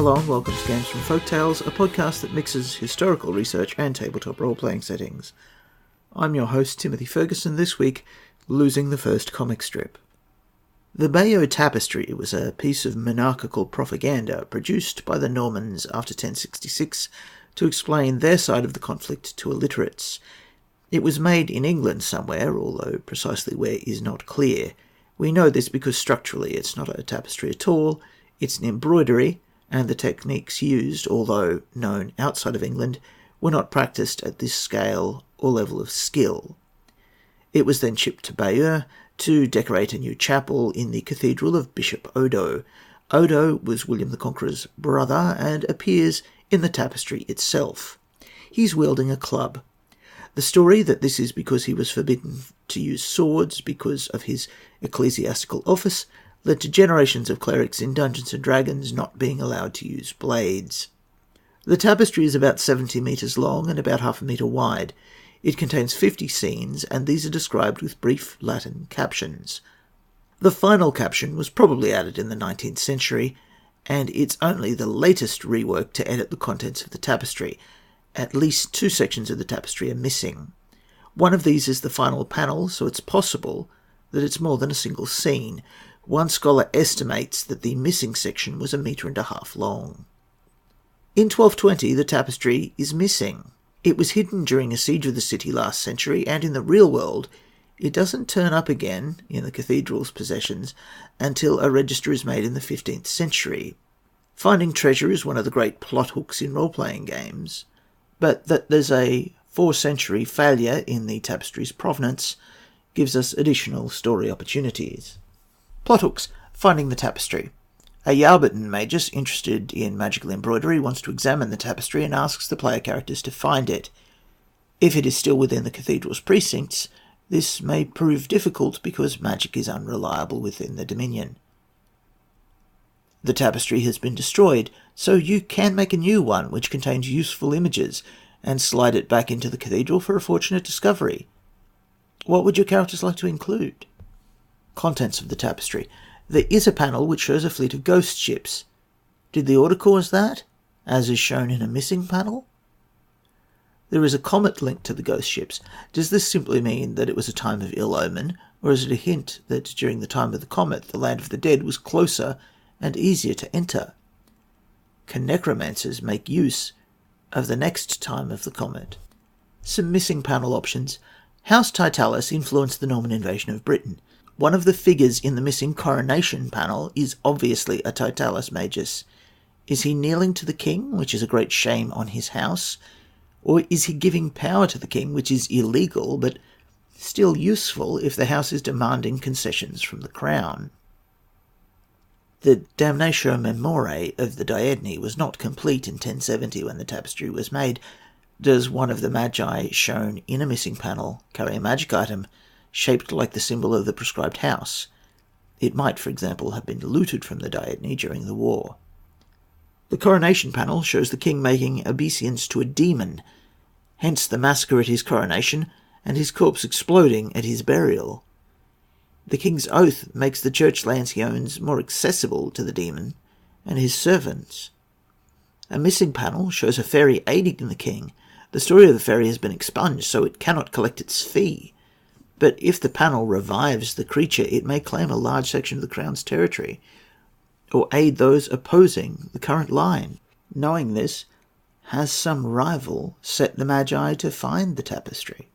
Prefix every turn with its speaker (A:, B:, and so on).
A: Hello and welcome to Games from Folktales, a podcast that mixes historical research and tabletop role-playing settings. I'm your host, Timothy Ferguson, this week, losing the first comic strip. The Bayeux tapestry was a piece of monarchical propaganda produced by the Normans after 1066 to explain their side of the conflict to illiterates. It was made in England somewhere, although precisely where is not clear. We know this because structurally it's not a tapestry at all, it's an embroidery, and the techniques used, although known outside of England, were not practiced at this scale or level of skill. It was then shipped to Bayeux to decorate a new chapel in the cathedral of Bishop Odo. Odo was William the Conqueror's brother and appears in the tapestry itself. He's wielding a club. The story that this is because he was forbidden to use swords because of his ecclesiastical office led to generations of clerics in Dungeons & Dragons not being allowed to use blades. The tapestry is about 70 metres long and about half a metre wide. It contains 50 scenes, and these are described with brief Latin captions. The final caption was probably added in the 19th century, and it's only the latest rework to edit the contents of the tapestry. At least 2 sections of the tapestry are missing. One of these is the final panel, so it's possible that it's more than a single scene. One scholar estimates that the missing section was 1.5 metres long. In 1220, the tapestry is missing. It was hidden during a siege of the city last century, and in the real world, it doesn't turn up again in the cathedral's possessions until a register is made in the 15th century. Finding treasure is one of the great plot hooks in role-playing games, but that there's a 4th-century failure in the tapestry's provenance gives us additional story opportunities. Plot hooks. Finding the tapestry. A Yalberton magus interested in magical embroidery wants to examine the tapestry and asks the player characters to find it. If it is still within the cathedral's precincts, this may prove difficult because magic is unreliable within the Dominion. The tapestry has been destroyed, so you can make a new one which contains useful images and slide it back into the cathedral for a fortunate discovery. What would your characters like to include? Contents of the tapestry. There is a panel which shows a fleet of ghost ships. Did the Order cause that, as is shown in a missing panel? There is a comet linked to the ghost ships. Does this simply mean that it was a time of ill omen, or is it a hint that during the time of the comet the land of the dead was closer and easier to enter? Can necromancers make use of the next time of the comet? Some missing panel options. House Titalis influenced the Norman invasion of Britain. One of the figures in the missing coronation panel is obviously a Titalis magus. Is he kneeling to the king, which is a great shame on his house? Or is he giving power to the king, which is illegal, but still useful if the house is demanding concessions from the crown? The Damnatio Memorae of the Diadni was not complete in 1070 when the tapestry was made. Does one of the magi shown in a missing panel carry a magic item shaped like the symbol of the prescribed house? It might, for example, have been looted from the Diadni during the war. The coronation panel shows the king making obeisance to a demon, hence the massacre at his coronation and his corpse exploding at his burial. The king's oath makes the church lands he owns more accessible to the demon and his servants. A missing panel shows a fairy aiding the king. The story of the fairy has been expunged, so it cannot collect its fee. But if the panel revives the creature, it may claim a large section of the crown's territory, or aid those opposing the current line. Knowing this, has some rival set the magi to find the tapestry?